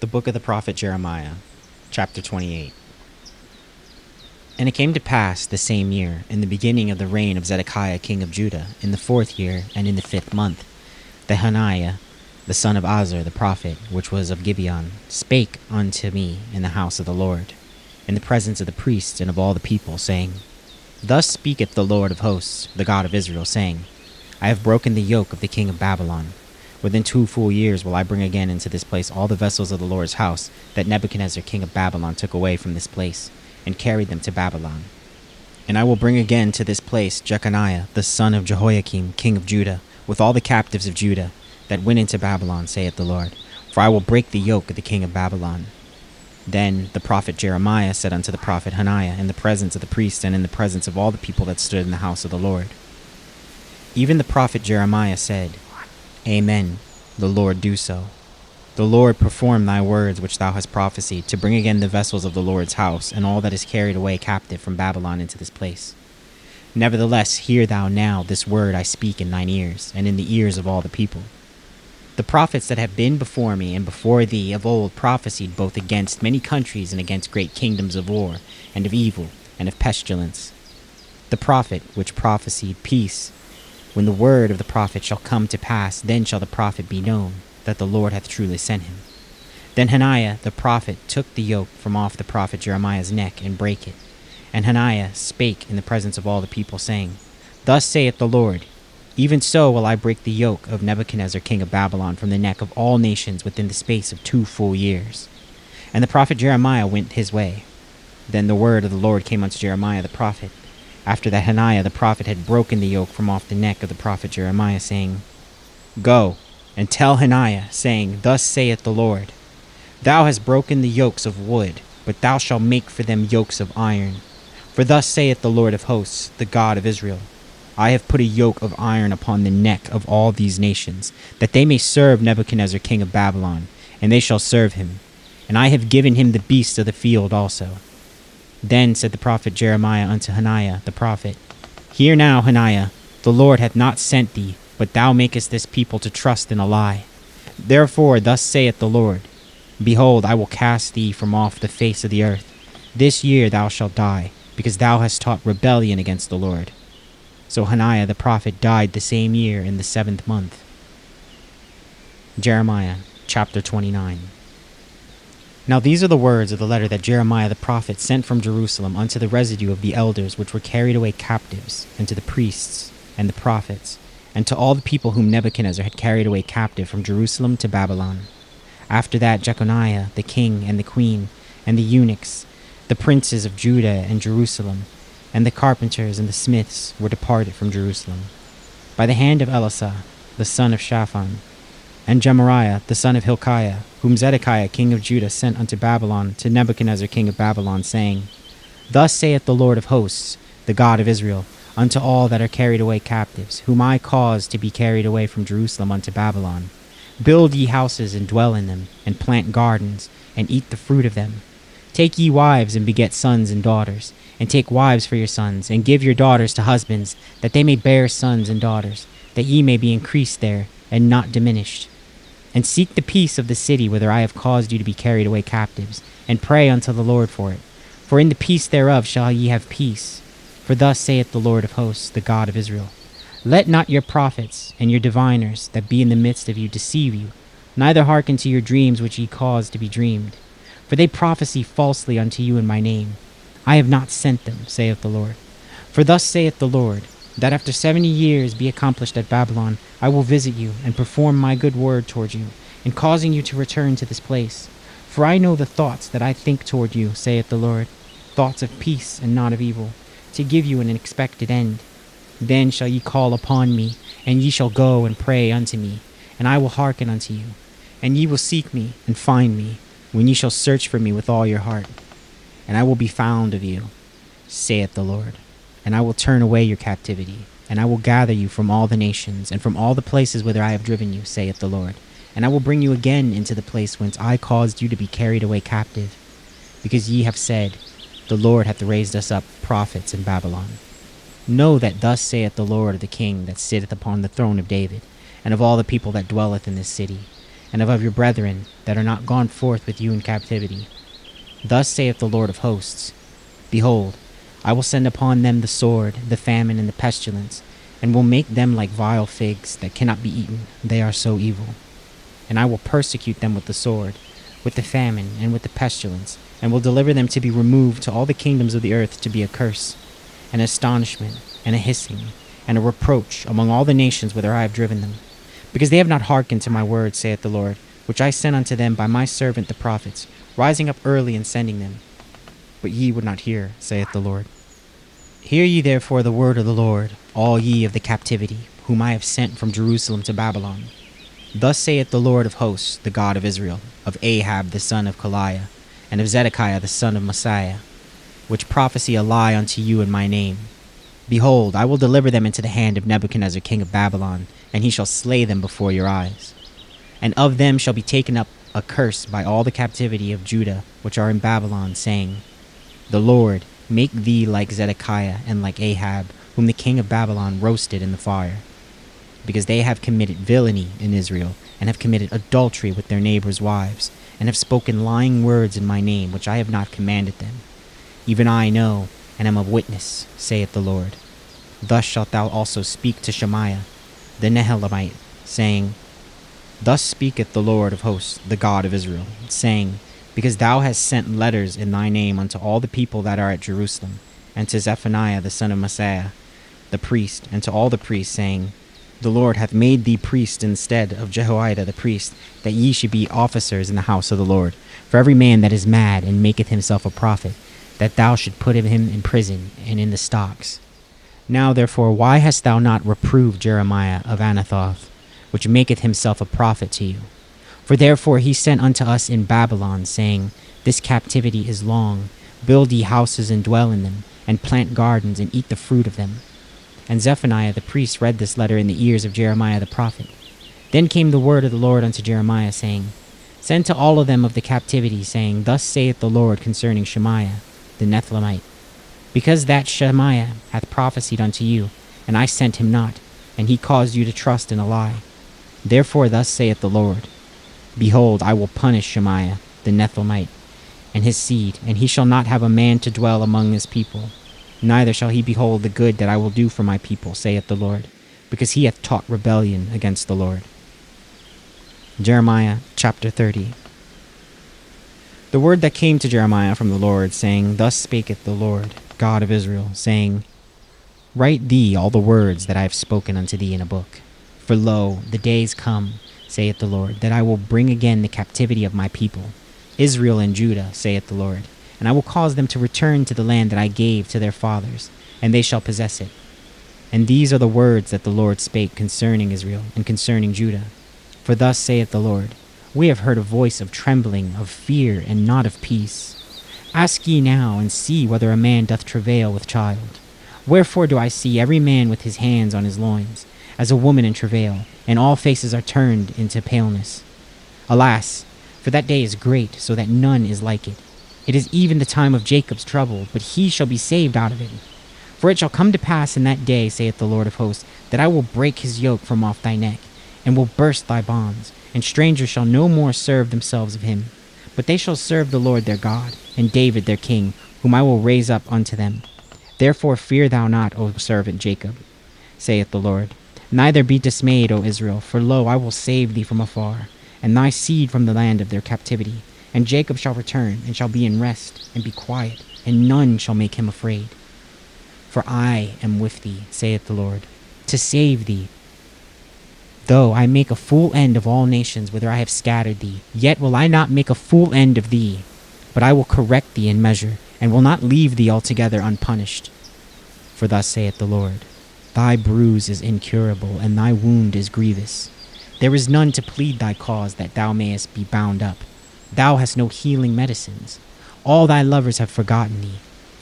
The book of the prophet Jeremiah, chapter 28. And it came to pass the same year, in the beginning of the reign of Zedekiah king of Judah, in the 4th year, and in the 5th month, that Hananiah, the son of Azur the prophet, which was of Gibeon, spake unto me in the house of the Lord, in the presence of the priests and of all the people, saying, Thus speaketh the Lord of hosts, the God of Israel, saying, I have broken the yoke of the king of Babylon. Within 2 full years will I bring again into this place all the vessels of the Lord's house that Nebuchadnezzar king of Babylon took away from this place, and carried them to Babylon. And I will bring again to this place Jeconiah the son of Jehoiakim king of Judah, with all the captives of Judah that went into Babylon, saith the Lord. For I will break the yoke of the king of Babylon. Then the prophet Jeremiah said unto the prophet Hananiah, in the presence of the priests and in the presence of all the people that stood in the house of the Lord. Even the prophet Jeremiah said, Amen, the Lord do so. The Lord perform thy words which thou hast prophesied, to bring again the vessels of the Lord's house, and all that is carried away captive from Babylon into this place. Nevertheless, hear thou now this word I speak in thine ears, and in the ears of all the people. The prophets that have been before me and before thee of old prophesied both against many countries and against great kingdoms of war, and of evil, and of pestilence. The prophet which prophesied peace, when the word of the prophet shall come to pass, then shall the prophet be known, that the Lord hath truly sent him. Then Hananiah the prophet took the yoke from off the prophet Jeremiah's neck, and brake it. And Hananiah spake in the presence of all the people, saying, Thus saith the Lord, Even so will I break the yoke of Nebuchadnezzar king of Babylon from the neck of all nations within the space of 2 full years. And the prophet Jeremiah went his way. Then the word of the Lord came unto Jeremiah the prophet, after that Hananiah the prophet had broken the yoke from off the neck of the prophet Jeremiah, saying, Go, and tell Hananiah, saying, Thus saith the Lord, Thou hast broken the yokes of wood, but thou shalt make for them yokes of iron. For thus saith the Lord of hosts, the God of Israel, I have put a yoke of iron upon the neck of all these nations, that they may serve Nebuchadnezzar king of Babylon, and they shall serve him. And I have given him the beasts of the field also. Then said the prophet Jeremiah unto Hananiah the prophet, Hear now, Hananiah, the Lord hath not sent thee, but thou makest this people to trust in a lie. Therefore thus saith the Lord, Behold, I will cast thee from off the face of the earth. This year thou shalt die, because thou hast taught rebellion against the Lord. So Hananiah the prophet died the same year in the 7th month. Jeremiah chapter 29. Now these are the words of the letter that Jeremiah the prophet sent from Jerusalem unto the residue of the elders which were carried away captives, and to the priests and the prophets, and to all the people whom Nebuchadnezzar had carried away captive from Jerusalem to Babylon. After that Jeconiah the king and the queen, and the eunuchs, the princes of Judah and Jerusalem, and the carpenters and the smiths were departed from Jerusalem, by the hand of Elisah the son of Shaphan, and Gemariah the son of Hilkiah, whom Zedekiah king of Judah sent unto Babylon to Nebuchadnezzar king of Babylon, saying, Thus saith the Lord of hosts, the God of Israel, unto all that are carried away captives, whom I caused to be carried away from Jerusalem unto Babylon, Build ye houses and dwell in them, and plant gardens, and eat the fruit of them. Take ye wives and beget sons and daughters, and take wives for your sons, and give your daughters to husbands, that they may bear sons and daughters, that ye may be increased there, and not diminished. And seek the peace of the city whither I have caused you to be carried away captives, and pray unto the Lord for it. For in the peace thereof shall ye have peace. For thus saith the Lord of hosts, the God of Israel, Let not your prophets and your diviners that be in the midst of you deceive you, neither hearken to your dreams which ye cause to be dreamed. For they prophesy falsely unto you in my name. I have not sent them, saith the Lord. For thus saith the Lord, that after 70 years be accomplished at Babylon, I will visit you, and perform my good word toward you, in causing you to return to this place. For I know the thoughts that I think toward you, saith the Lord, thoughts of peace and not of evil, to give you an expected end. Then shall ye call upon me, and ye shall go and pray unto me, and I will hearken unto you. And ye will seek me, and find me, when ye shall search for me with all your heart. And I will be found of you, saith the Lord. And I will turn away your captivity, and I will gather you from all the nations, and from all the places whither I have driven you, saith the Lord. And I will bring you again into the place whence I caused you to be carried away captive, because ye have said, The Lord hath raised us up prophets in Babylon. Know that thus saith the Lord of the King that sitteth upon the throne of David, and of all the people that dwelleth in this city, and of your brethren that are not gone forth with you in captivity. Thus saith the Lord of hosts, Behold, I will send upon them the sword, the famine, and the pestilence, and will make them like vile figs that cannot be eaten, they are so evil. And I will persecute them with the sword, with the famine, and with the pestilence, and will deliver them to be removed to all the kingdoms of the earth to be a curse, an astonishment, and a hissing, and a reproach among all the nations whither I have driven them. Because they have not hearkened to my word, saith the Lord, which I sent unto them by my servant the prophets, rising up early and sending them. But ye would not hear, saith the Lord. Hear ye therefore the word of the Lord, all ye of the captivity, whom I have sent from Jerusalem to Babylon. Thus saith the Lord of hosts, the God of Israel, of Ahab the son of Koliah, and of Zedekiah the son of Messiah, which prophesy a lie unto you in my name. Behold, I will deliver them into the hand of Nebuchadnezzar king of Babylon, and he shall slay them before your eyes. And of them shall be taken up a curse by all the captivity of Judah, which are in Babylon, saying, The Lord make thee like Zedekiah and like Ahab, whom the king of Babylon roasted in the fire. Because they have committed villainy in Israel, and have committed adultery with their neighbors' wives, and have spoken lying words in my name, which I have not commanded them. Even I know, and am a witness, saith the Lord. Thus shalt thou also speak to Shemaiah, the Nehelamite, saying, Thus speaketh the Lord of hosts, the God of Israel, saying, Because thou hast sent letters in thy name unto all the people that are at Jerusalem, and to Zephaniah the son of Messiah, the priest, and to all the priests, saying, The Lord hath made thee priest instead of Jehoiada the priest, that ye should be officers in the house of the Lord. For every man that is mad and maketh himself a prophet, that thou should put him in prison and in the stocks. Now therefore, why hast thou not reproved Jeremiah of Anathoth, which maketh himself a prophet to you? For therefore he sent unto us in Babylon, saying, This captivity is long. Build ye houses and dwell in them, and plant gardens and eat the fruit of them. And Zephaniah the priest read this letter in the ears of Jeremiah the prophet. Then came the word of the Lord unto Jeremiah, saying, Send to all of them of the captivity, saying, Thus saith the Lord concerning Shemaiah the Nethelamite, Because that Shemaiah hath prophesied unto you, and I sent him not, and he caused you to trust in a lie. Therefore thus saith the Lord, Behold, I will punish Shemaiah the Nethelamite, and his seed, and he shall not have a man to dwell among his people, neither shall he behold the good that I will do for my people, saith the Lord, because he hath taught rebellion against the Lord. Jeremiah chapter 30. The word that came to Jeremiah from the Lord, saying, Thus spaketh the Lord, God of Israel, saying, Write thee all the words that I have spoken unto thee in a book. For lo, the days come, saith the Lord, that I will bring again the captivity of my people, Israel and Judah, saith the Lord, and I will cause them to return to the land that I gave to their fathers, and they shall possess it. And these are the words that the Lord spake concerning Israel and concerning Judah. For thus saith the Lord, We have heard a voice of trembling, of fear, and not of peace. Ask ye now, and see whether a man doth travail with child. Wherefore do I see every man with his hands on his loins, as a woman in travail, and all faces are turned into paleness. Alas, for that day is great, so that none is like it. It is even the time of Jacob's trouble, but he shall be saved out of it. For it shall come to pass in that day, saith the Lord of hosts, that I will break his yoke from off thy neck, and will burst thy bonds, and strangers shall no more serve themselves of him. But they shall serve the Lord their God, and David their king, whom I will raise up unto them. Therefore fear thou not, O servant Jacob, saith the Lord. Neither be dismayed, O Israel, for lo, I will save thee from afar, and thy seed from the land of their captivity. And Jacob shall return, and shall be in rest, and be quiet, and none shall make him afraid. For I am with thee, saith the Lord, to save thee. Though I make a full end of all nations whither I have scattered thee, yet will I not make a full end of thee, but I will correct thee in measure, and will not leave thee altogether unpunished. For thus saith the Lord, Thy bruise is incurable, and thy wound is grievous. There is none to plead thy cause, that thou mayest be bound up. Thou hast no healing medicines. All thy lovers have forgotten thee.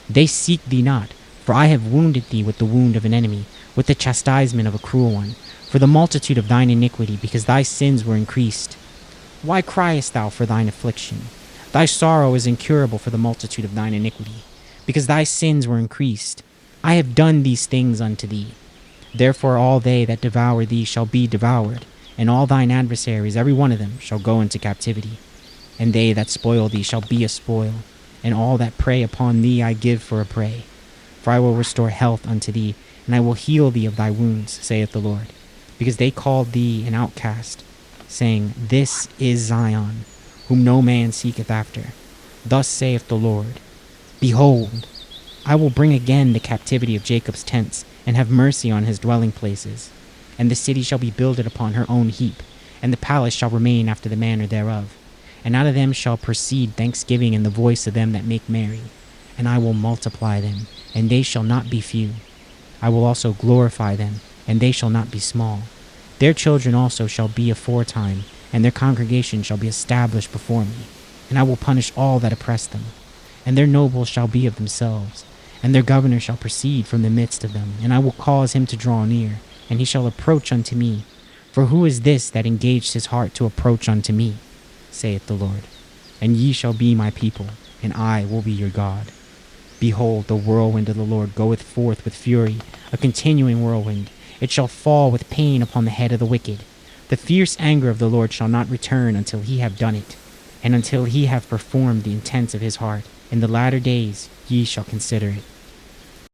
They seek thee not, for I have wounded thee with the wound of an enemy, with the chastisement of a cruel one, for the multitude of thine iniquity, because thy sins were increased. Why criest thou for thine affliction? Thy sorrow is incurable for the multitude of thine iniquity, because thy sins were increased. I have done these things unto thee. Therefore all they that devour thee shall be devoured, and all thine adversaries, every one of them, shall go into captivity. And they that spoil thee shall be a spoil, and all that prey upon thee I give for a prey. For I will restore health unto thee, and I will heal thee of thy wounds, saith the Lord. Because they called thee an outcast, saying, This is Zion, whom no man seeketh after. Thus saith the Lord, Behold, I will bring again the captivity of Jacob's tents, and have mercy on his dwelling places. And the city shall be builded upon her own heap, and the palace shall remain after the manner thereof. And out of them shall proceed thanksgiving and the voice of them that make merry. And I will multiply them, and they shall not be few. I will also glorify them, and they shall not be small. Their children also shall be aforetime, and their congregation shall be established before me. And I will punish all that oppress them. And their nobles shall be of themselves, and their governor shall proceed from the midst of them. And I will cause him to draw near, and he shall approach unto me. For who is this that engaged his heart to approach unto me, saith the Lord? And ye shall be my people, and I will be your God. Behold, the whirlwind of the Lord goeth forth with fury, a continuing whirlwind. It shall fall with pain upon the head of the wicked. The fierce anger of the Lord shall not return until he have done it, and until he have performed the intents of his heart. In the latter days ye shall consider it.